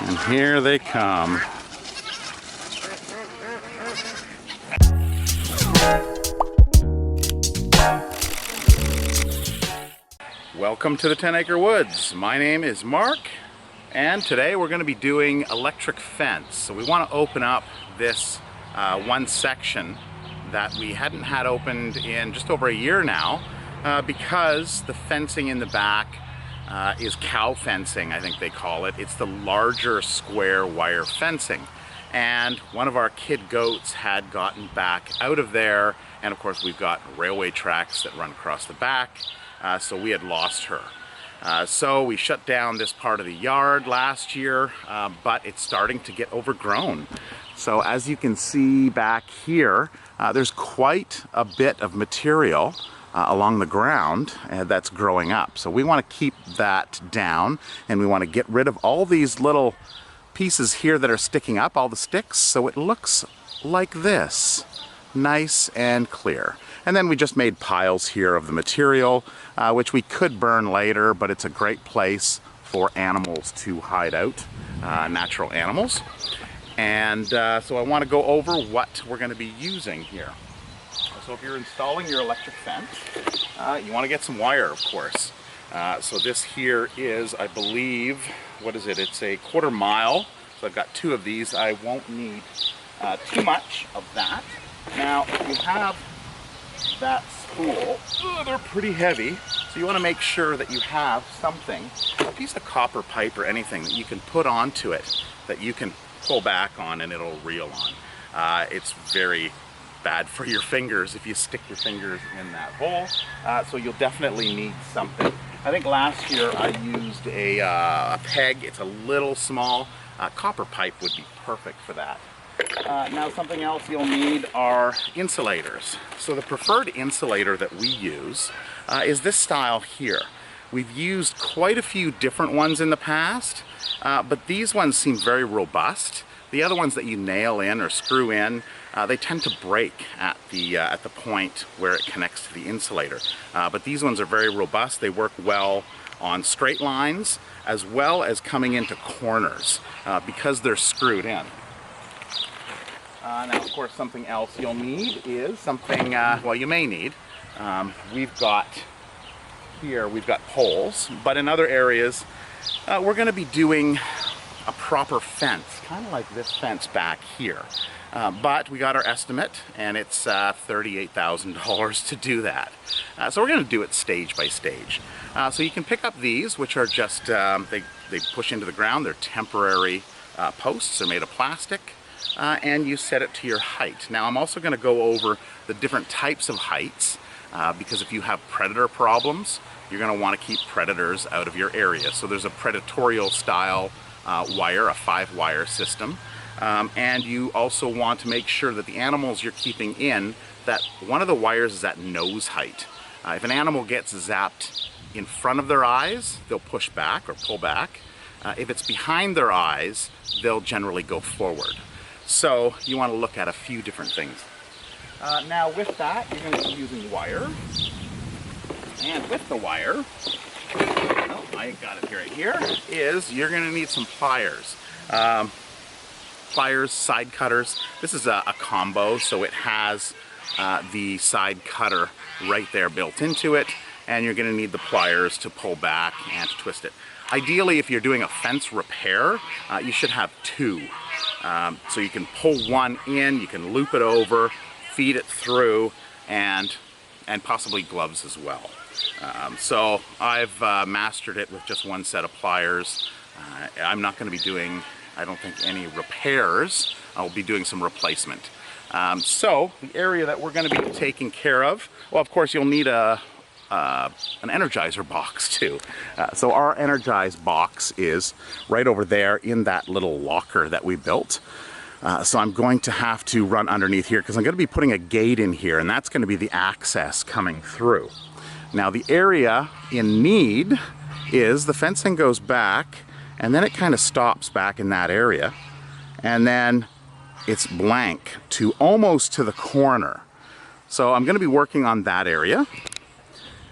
And here they come. Welcome to the 10 Acre Woods. My name is Mark, and today we're going to be doing electric fence. So we want to open up this one section that we hadn't had opened in just over a year now because the fencing in the back is cow fencing, I think they call it. It's the larger square wire fencing. And one of our kid goats had gotten back out of there, and of course we've got railway tracks that run across the back, so we had lost her. So we shut down this part of the yard last year, but it's starting to get overgrown. So as you can see back here, there's quite a bit of material along the ground that's growing up. So we want to keep that down, and we want to get rid of all these little pieces here that are sticking up, all the sticks, so it looks like this, nice and clear. And then we just made piles here of the material, which we could burn later, but it's a great place for animals to hide out, natural animals. And so I want to go over what we're going to be using here. So if you're installing your electric fence, you want to get some wire, of course. So this here is, I believe, what is it? It's a 1/4 mile. So I've got 2 of these. I won't need too much of that. Now, if you have that spool, they're pretty heavy. So you want to make sure that you have something, a piece of copper pipe or anything that you can put onto it that you can pull back on and it'll reel on. It's very bad for your fingers if you stick your fingers in that hole, so you'll definitely need something. I think last year I used a peg. It's a little small. Copper pipe would be perfect for that. Now something else you'll need are insulators. So the preferred insulator that we use is this style here. We've used quite a few different ones in the past, but these ones seem very robust. The other ones that you nail in or screw in, they tend to break at the point where it connects to the insulator. But these ones are very robust. They work well on straight lines as well as coming into corners because they're screwed in. Now, of course, something else you'll need is something, well, you may need. We've got poles, but in other areas, we're going to be doing a proper fence, kind of like this fence back here. But we got our estimate, and it's $38,000 to do that. So we're going to do it stage by stage. So you can pick up these, which are just, they push into the ground. They're temporary posts. They're made of plastic, and you set it to your height. Now I'm also going to go over the different types of heights, because if you have predator problems, you're going to want to keep predators out of your area. So there's a predatorial style wire, a 5-wire system. And you also want to make sure that the animals you're keeping in, that one of the wires is at nose height. If an animal gets zapped in front of their eyes, they'll push back or pull back. If it's behind their eyes, they'll generally go forward. So you want to look at a few different things. Now with that, you're going to be using wire. And with the wire, oh, I got it right here, is you're going to need some pliers. Pliers, side cutters. This is a combo, so it has the side cutter right there built into it, and you're going to need the pliers to pull back and to twist it. Ideally, if you're doing a fence repair, you should have 2. So you can pull one in, you can loop it over, feed it through, and possibly gloves as well. So I've mastered it with just one set of pliers. I'm not going to be doing, I don't think, any repairs. I'll be doing some replacement. So the area that we're going to be taking care of, well, of course, you'll need an Energizer box too. So our Energizer box is right over there in that little locker that we built. So I'm going to have to run underneath here because I'm going to be putting a gate in here, and that's going to be the access coming through. Now the area in need is the fencing goes back, and then it kind of stops back in that area, and then it's blank to almost to the corner. So I'm going to be working on that area,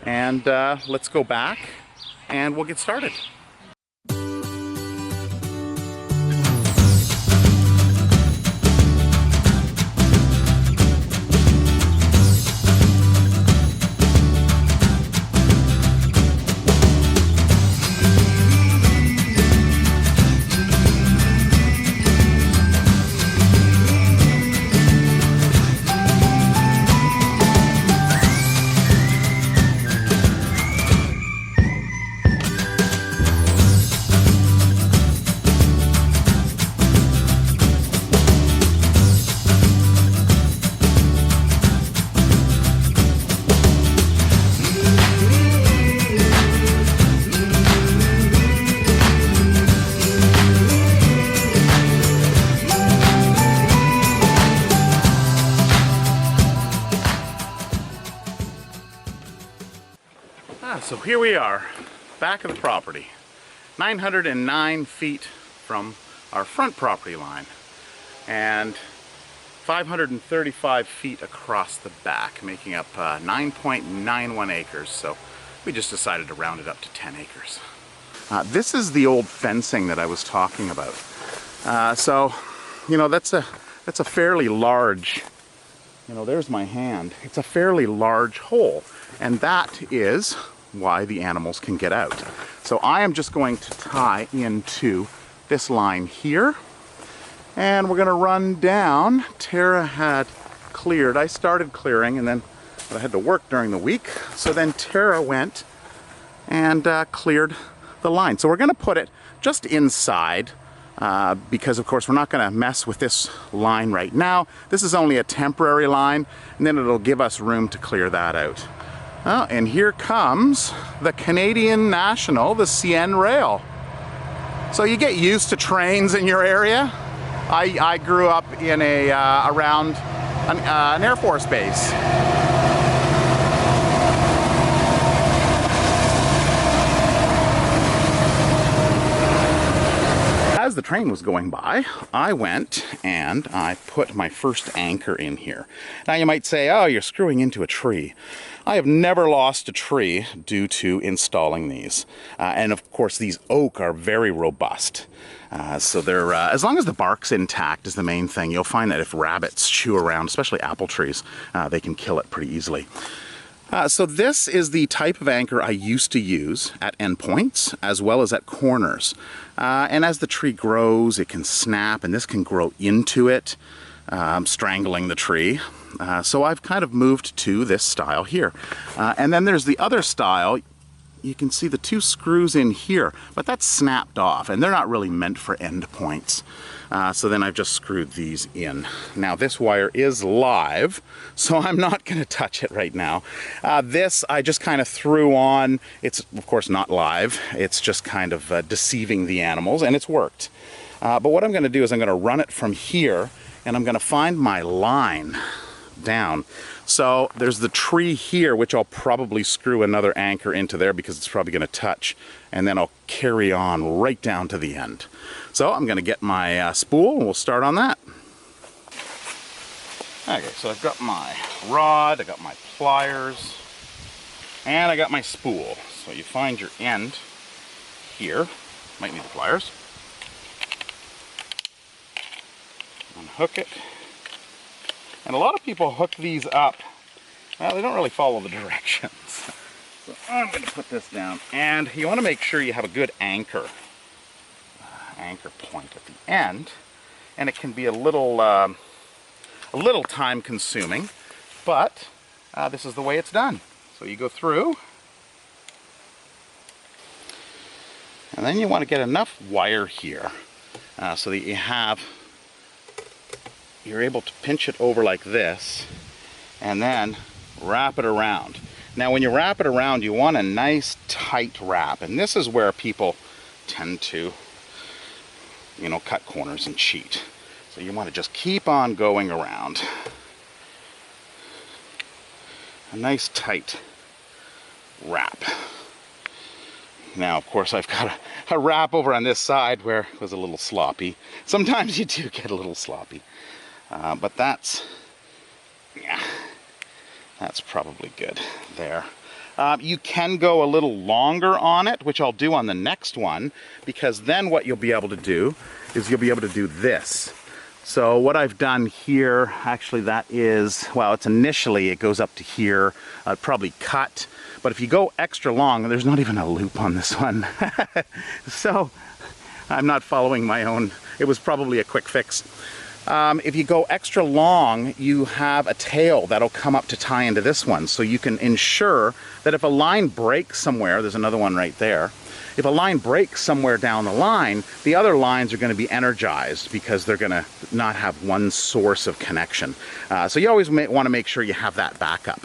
and let's go back and we'll get started. So here we are, back of the property, 909 feet from our front property line, and 535 feet across the back, making up 9.91 acres. So we just decided to round it up to 10 acres. This is the old fencing that I was talking about. So, you know, that's a fairly large, you know, there's my hand. It's a fairly large hole, and that is why the animals can get out. So I am just going to tie into this line here, and we're going to run down. Tara had cleared. I started clearing, and then I had to work during the week. So then Tara went and cleared the line. So we're going to put it just inside because of course we're not going to mess with this line right now. This is only a temporary line, and then it'll give us room to clear that out. Oh, and here comes the Canadian National, the CN Rail. So you get used to trains in your area. I grew up in around an Air Force base. As the train was going by, I went and I put my first anchor in here. Now you might say, oh, you're screwing into a tree. I have never lost a tree due to installing these. And of course, these oak are very robust. So they're, as long as the bark's intact is the main thing. You'll find that if rabbits chew around, especially apple trees, they can kill it pretty easily. So this is the type of anchor I used to use at endpoints as well as at corners. And as the tree grows, it can snap, and this can grow into it, strangling the tree. So I've kind of moved to this style here. And then there's the other style. You can see the two screws in here, but that's snapped off, and they're not really meant for endpoints. So then I've just screwed these in. Now this wire is live, so I'm not going to touch it right now. This I just kind of threw on. It's of course not live. It's just kind of deceiving the animals, and it's worked. But what I'm going to do is I'm going to run it from here, and I'm going to find my line down. So there's the tree here, which I'll probably screw another anchor into there because it's probably going to touch, and then I'll carry on right down to the end. So I'm going to get my spool, and we'll start on that. Okay, so I've got my rod, I got my pliers, and I got my spool. So you find your end here. Might need the pliers. Unhook it. And a lot of people hook these up. Well, they don't really follow the directions. So I'm going to put this down. And you want to make sure you have a good anchor point at the end. And it can be a little time consuming, but this is the way it's done. So you go through, and then you want to get enough wire here so that you're able to pinch it over like this and then wrap it around. Now when you wrap it around, you want a nice tight wrap, and this is where people tend to, you know, cut corners and cheat. So you want to just keep on going around. A nice tight wrap. Now, of course, I've got a wrap over on this side where it was a little sloppy. Sometimes you do get a little sloppy. But that's probably good there. You can go a little longer on it, which I'll do on the next one, because then what you'll be able to do is you'll be able to do this. So what I've done here, actually that is, well, it's initially it goes up to here, probably cut, but if you go extra long, there's not even a loop on this one. So I'm not following my own, it was probably a quick fix. If you go extra long, you have a tail that'll come up to tie into this one, so you can ensure that if a line breaks somewhere, there's another one right there, if a line breaks somewhere down the line, the other lines are going to be energized because they're going to not have one source of connection. So you always want to make sure you have that backup.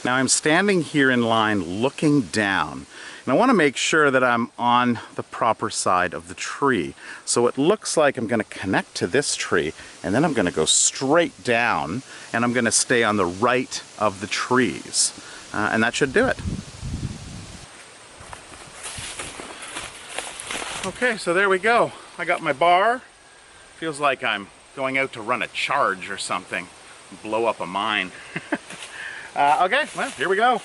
Now I'm standing here in line looking down, and I want to make sure that I'm on the proper side of the tree. So it looks like I'm going to connect to this tree, and then I'm going to go straight down, and I'm going to stay on the right of the trees. And that should do it. Okay, so there we go. I got my bar. Feels like I'm going out to run a charge or something, blow up a mine. Okay, well, here we go.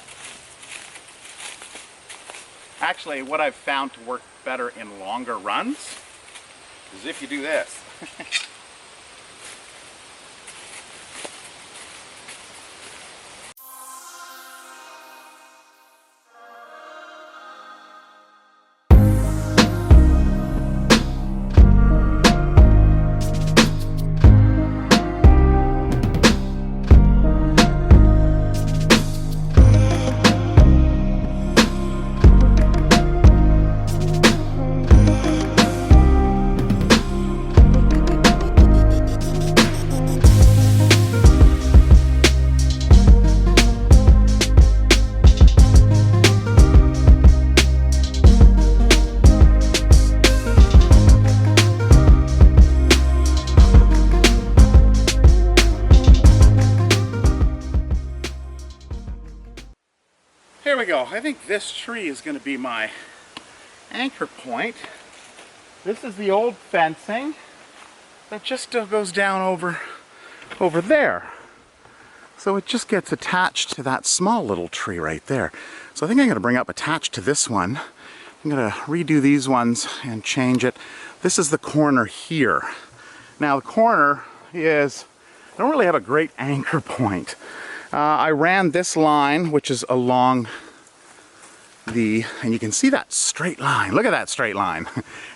Actually, what I've found to work better in longer runs is if you do this. Here we go. I think this tree is going to be my anchor point. This is the old fencing that just still goes down over there. So it just gets attached to that small little tree right there. So I think I'm going to bring up attached to this one. I'm going to redo these ones and change it. This is the corner here. Now the corner is, I don't really have a great anchor point. I ran this line, which is along and you can see that straight line. Look at that straight line.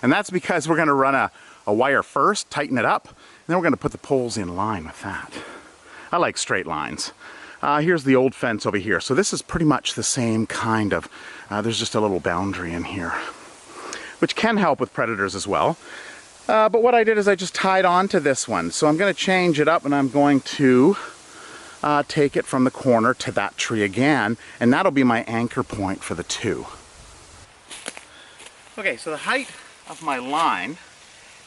And that's because we're going to run a wire first, tighten it up, and then we're going to put the poles in line with that. I like straight lines. Here's the old fence over here. So this is pretty much the same kind of, there's just a little boundary in here, which can help with predators as well. But what I did is I just tied on to this one. So I'm going to change it up, and I'm going to take it from the corner to that tree again, and that'll be my anchor point for the two. Okay, so the height of my line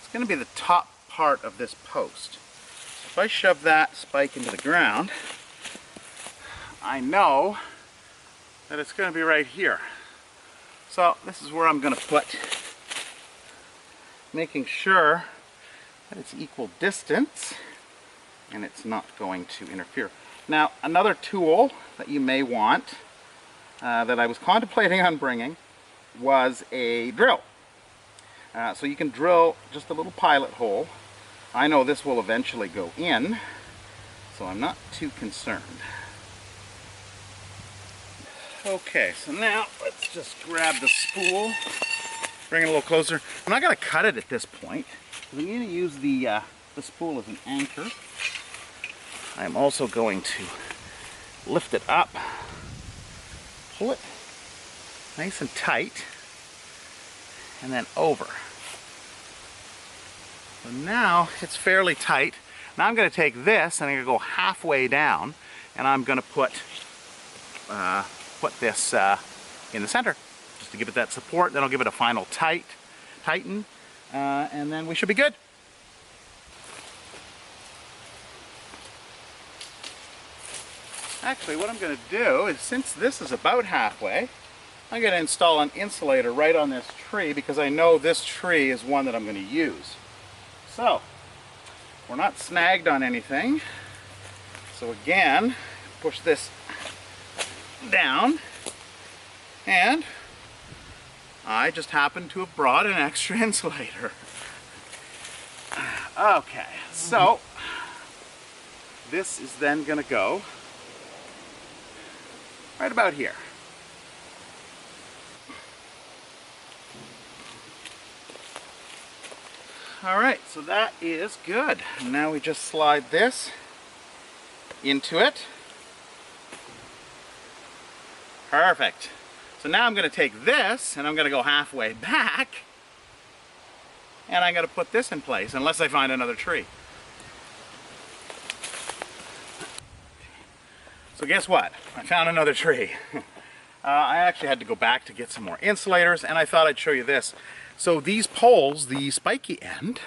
is going to be the top part of this post. So if I shove that spike into the ground, I know that it's going to be right here. So this is where I'm going to put, making sure that it's equal distance and it's not going to interfere. Now, another tool that you may want, that I was contemplating on bringing, was a drill. So you can drill just a little pilot hole. I know this will eventually go in, so I'm not too concerned. Okay, so now let's just grab the spool, bring it a little closer. I'm not going to cut it at this point. I'm going to use the spool as an anchor. I'm also going to lift it up, pull it nice and tight, and then over. So now it's fairly tight. Now I'm going to take this and I'm going to go halfway down, and I'm going to put this in the center just to give it that support. Then I'll give it a final tighten, and then we should be good. Actually, what I'm going to do is, since this is about halfway, I'm going to install an insulator right on this tree, because I know this tree is one that I'm going to use. So, we're not snagged on anything. So again, push this down. And I just happened to have brought an extra insulator. Okay, so this is then going to go right about here. All right, so that is good. Now we just slide this into it. Perfect. So now I'm going to take this and I'm going to go halfway back and I'm going to put this in place unless I find another tree. So guess what? I found another tree. I actually had to go back to get some more insulators, and I thought I'd show you this. So these poles, the spiky end,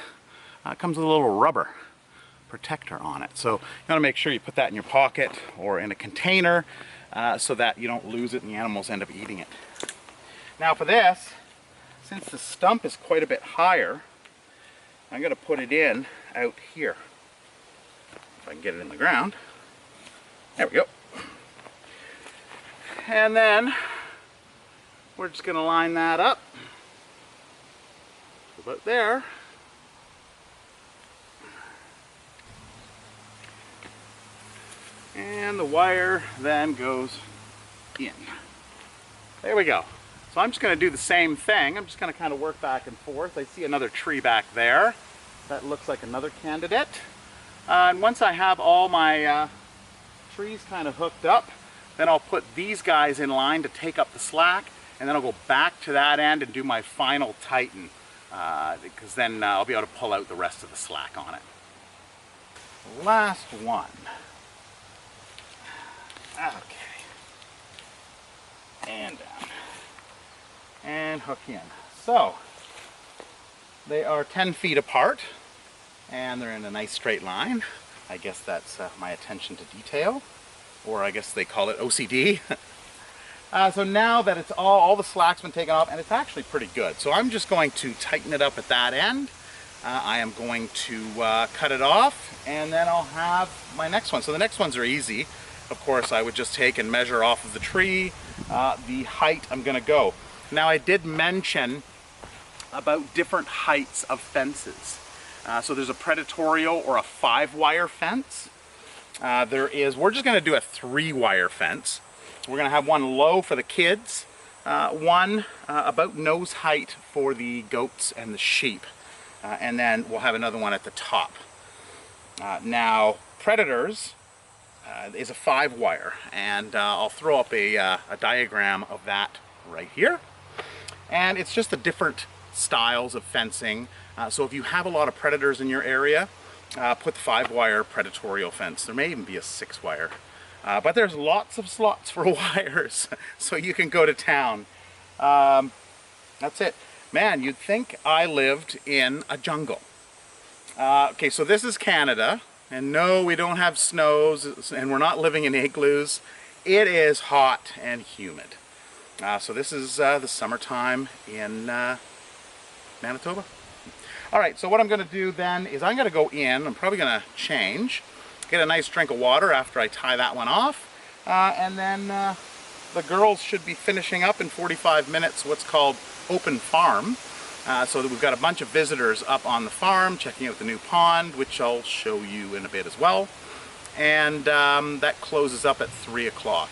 comes with a little rubber protector on it. So you want to make sure you put that in your pocket or in a container so that you don't lose it and the animals end up eating it. Now for this, since the stump is quite a bit higher, I'm going to put it in out here. If I can get it in the ground. There we go. And then we're just going to line that up about there. And the wire then goes in. There we go. So I'm just going to do the same thing. I'm just going to kind of work back and forth. I see another tree back there. That looks like another candidate. And once I have all my trees kind of hooked up, then I'll put these guys in line to take up the slack, and then I'll go back to that end and do my final tighten, because then I'll be able to pull out the rest of the slack on it. Last one. Okay. And down. And hook in. So, they are 10 feet apart, and they're in a nice straight line. I guess that's my attention to detail, or I guess they call it OCD. So now that it's all the slack's been taken off, and it's actually pretty good. So I'm just going to tighten it up at that end. I am going to cut it off, and then I'll have my next one. So the next ones are easy. Of course, I would just take and measure off of the tree the height I'm going to go. Now I did mention about different heights of fences. So there's a predatorial or a 5-wire fence. We're just going to do a 3-wire fence. We're going to have one low for the kids, one about nose height for the goats and the sheep, and then we'll have another one at the top. Now, predators is a 5-wire, and I'll throw up a diagram of that right here. And it's just the different styles of fencing. So if you have a lot of predators in your area, put the 5-wire predatorial fence. There may even be a 6-wire. But there's lots of slots for wires, so you can go to town. That's it. Man, you'd think I lived in a jungle. Okay, so this is Canada, and no, we don't have snows, and we're not living in igloos. It is hot and humid. So this is the summertime in Manitoba. All right, so what I'm going to do then is I'm going to go in. I'm probably going to change, get a nice drink of water after I tie that one off, and then the girls should be finishing up in 45 minutes what's called open farm, so that we've got a bunch of visitors up on the farm checking out the new pond, which I'll show you in a bit as well. And that closes up at 3 o'clock.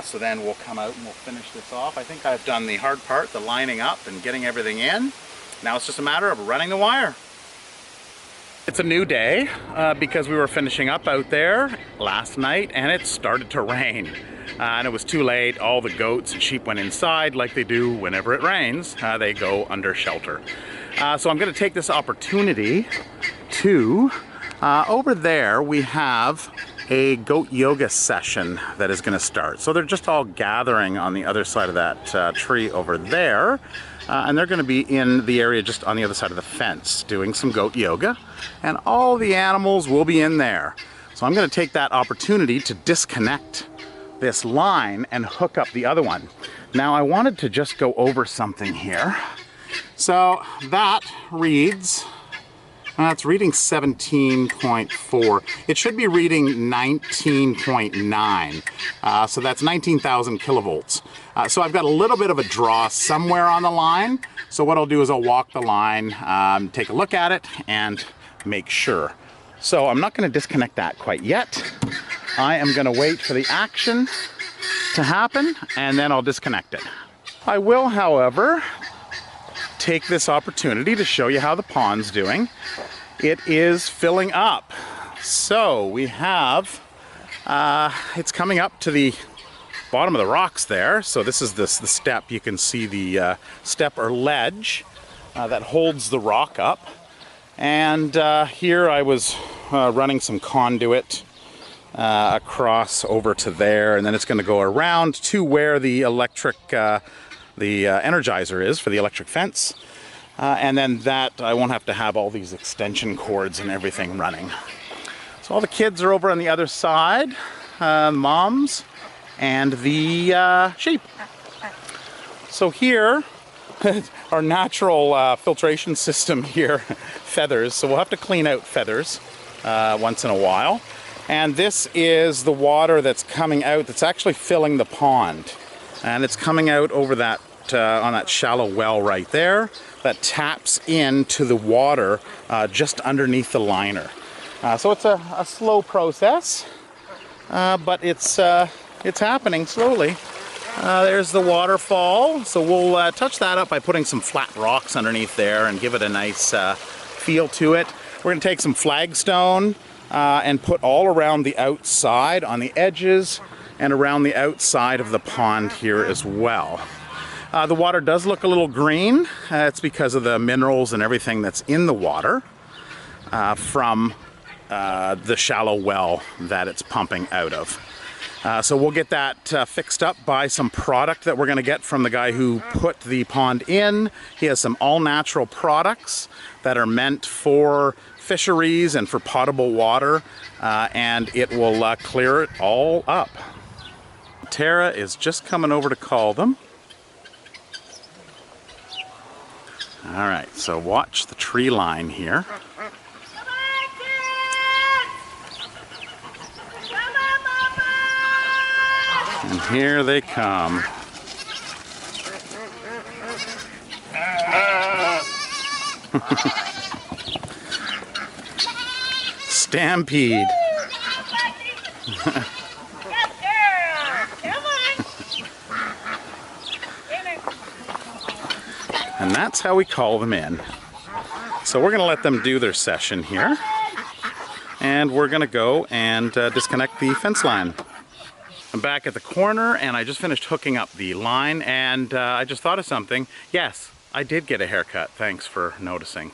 So then we'll come out and we'll finish this off. I think I've done the hard part, the lining up and getting everything in. Now it's just a matter of running the wire. It's a new day because we were finishing up out there last night and it started to rain. And it was too late. All the goats and sheep went inside like they do whenever it rains. They go under shelter. So I'm going to take this opportunity to, over there we have a goat yoga session that is going to start. So they're just all gathering on the other side of that tree over there. And they're going to be in the area just on the other side of the fence doing some goat yoga. And all the animals will be in there. So I'm going to take that opportunity to disconnect this line and hook up the other one. Now I wanted to just go over something here. So that reads It's reading 17.4. It should be reading 19.9. So that's 19,000 kilovolts. So I've got a little bit of a draw somewhere on the line. So what I'll do is I'll walk the line, take a look at it, and make sure. So I'm not going to disconnect that quite yet. I am going to wait for the action to happen, and then I'll disconnect it. I will, however, take this opportunity to show you how the pond's doing. It is filling up. So we have, it's coming up to the bottom of the rocks there. So this is the step. You can see the step or ledge that holds the rock up. And here I was running some conduit across over to there, and then it's going to go around to where the electric the Energizer is for the electric fence, and then that I won't have to have all these extension cords and everything running. So all the kids are over on the other side, moms and the sheep. So here, our natural filtration system here, feathers, so we'll have to clean out feathers once in a while. And this is the water that's coming out, that's actually filling the pond. And it's coming out over that, on that shallow well right there, that taps into the water just underneath the liner. So it's a slow process, but it's happening slowly. There's the waterfall, so we'll touch that up by putting some flat rocks underneath there and give it a nice feel to it. We're going to take some flagstone and put all around the outside, on the edges, and around the outside of the pond here as well. The water does look a little green. It's because of the minerals and everything that's in the water from the shallow well that it's pumping out of. So we'll get that fixed up by some product that we're going to get from the guy who put the pond in. He has some all-natural products that are meant for fisheries and for potable water, and it will clear it all up. Tara is just coming over to call them. All right, so watch the tree line here. And here they come. Stampede. And that's how we call them in. So we're going to let them do their session here. And we're going to go and disconnect the fence line. I'm back at the corner, and I just finished hooking up the line, and I just thought of something. Yes, I did get a haircut. Thanks for noticing.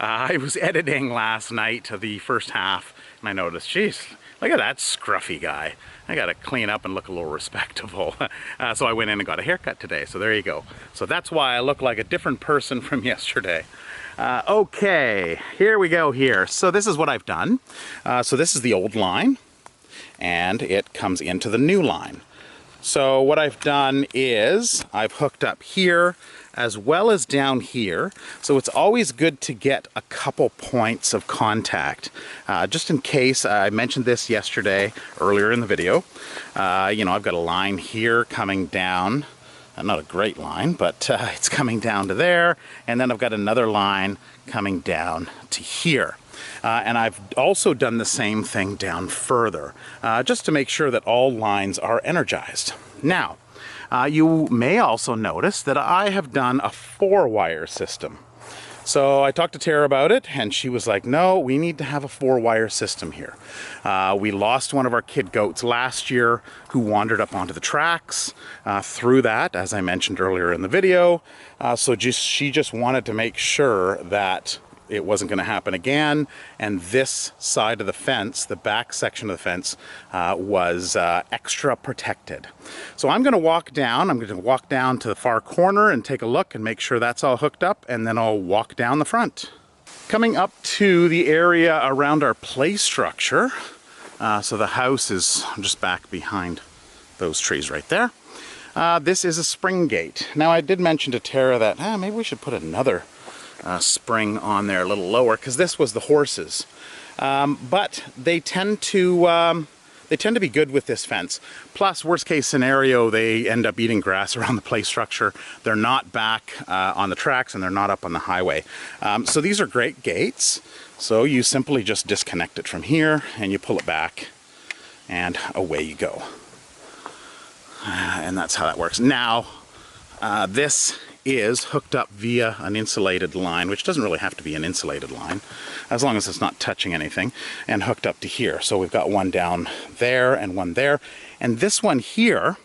I was editing last night the first half, and I noticed, geez, look at that scruffy guy. I gotta clean up and look a little respectable. So I went in and got a haircut today, so there you go. So that's why I look like a different person from yesterday. Okay, here we go here. So this is what I've done. So this is the old line, and it comes into the new line. So what I've done is I've hooked up here as well as down here. So it's always good to get a couple points of contact. Just in case, I mentioned this yesterday, earlier in the video. You know, I've got a line here coming down. Not a great line, but it's coming down to there. And then I've got another line coming down to here. And I've also done the same thing down further, just to make sure that all lines are energized. Now, you may also notice that I have done a 4-wire system. So I talked to Tara about it, and she was like, no, we need to have a 4-wire system here. We lost one of our kid goats last year who wandered up onto the tracks through that, as I mentioned earlier in the video. So she just wanted to make sure that it wasn't going to happen again, and this side of the fence, the back section of the fence, was extra protected. So I'm going to walk down. I'm going to walk down to the far corner and take a look and make sure that's all hooked up, and then I'll walk down the front. Coming up to the area around our play structure, so the house is just back behind those trees right there. This is a spring gate. Now I did mention to Tara that maybe we should put another spring on there a little lower, because this was the horses. But they tend to be good with this fence. Plus, worst case scenario, they end up eating grass around the play structure. They're not back on the tracks, and they're not up on the highway. So these are great gates. So you simply just disconnect it from here, and you pull it back, and away you go. And that's how that works. Now, this is hooked up via an insulated line, which doesn't really have to be an insulated line, as long as it's not touching anything, and hooked up to here. So we've got one down there and one there. And this one here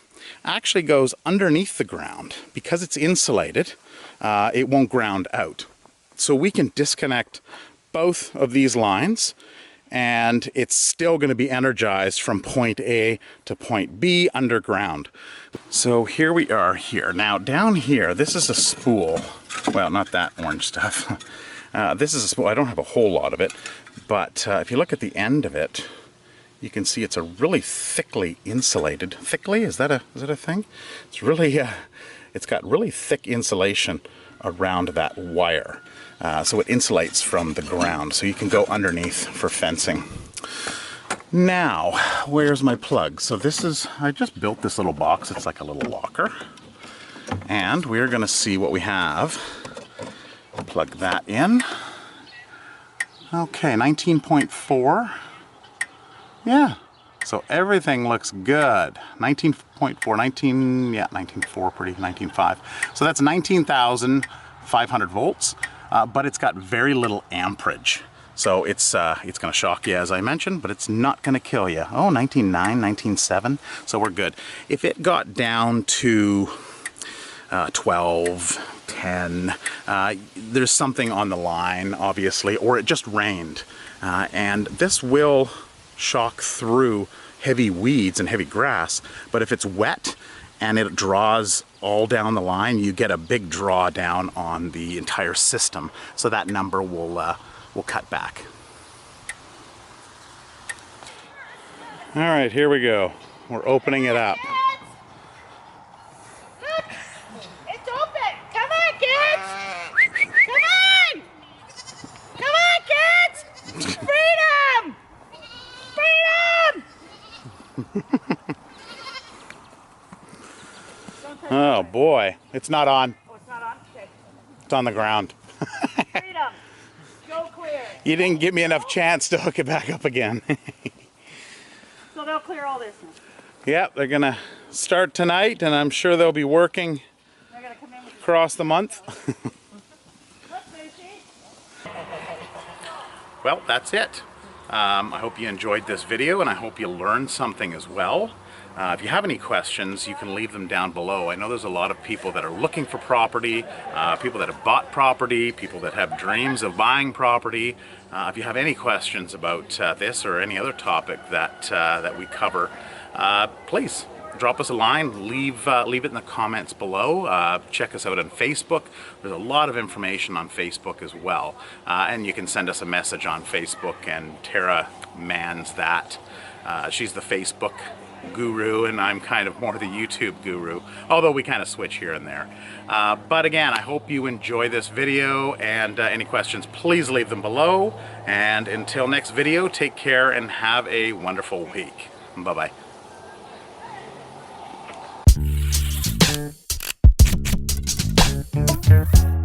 actually goes underneath the ground. Because it's insulated, it won't ground out. So we can disconnect both of these lines, and it's still going to be energized from point A to point B underground. So here we are here. Now down here, this is a spool. Well, not that orange stuff. This is a spool. I don't have a whole lot of it, but if you look at the end of it, you can see it's a really thickly insulated. Thickly? Is that a thing? It's really, it's got really thick insulation around that wire. So it insulates from the ground, so you can go underneath for fencing. Now, where's my plug? So this is, I just built this little box. It's like a little locker. And we're going to see what we have. Plug that in. Okay, 19.4. Yeah, so everything looks good. 19.4, 19.4, pretty, 19.5. So that's 19,500 volts. But it's got very little amperage. So it's going to shock you, as I mentioned, but it's not going to kill you. Oh, 19.9, 19.7, so we're good. If it got down to 12, 10, there's something on the line, obviously, or it just rained. And this will shock through heavy weeds and heavy grass, but if it's wet and it draws all down the line, you get a big drawdown on the entire system. So that number will cut back. All right, here we go. We're opening it up. Look, it's open. Come on, kids. Come on. Come on, kids. Freedom. Freedom. Oh boy, it's not on. Oh, it's not on? Okay. It's on the ground. Freedom. Go clear. You didn't give me enough chance to hook it back up again. So they'll clear all this now. Yep, they're gonna start tonight, and I'm sure they'll be working They're gonna come in with across the month. Look, Lucy. Well, that's it. I hope you enjoyed this video, and I hope you learned something as well. If you have any questions, you can leave them down below. I know there's a lot of people that are looking for property, people that have bought property, people that have dreams of buying property. If you have any questions about this or any other topic that we cover, please drop us a line, leave it in the comments below. Check us out on Facebook. There's a lot of information on Facebook as well. And you can send us a message on Facebook, and Tara mans that. She's the Facebook guru, and I'm kind of more the YouTube guru, although we kind of switch here and there. But again, I hope you enjoy this video, and any questions, please leave them below. And until next video, take care and have a wonderful week. Bye-bye. Thank you.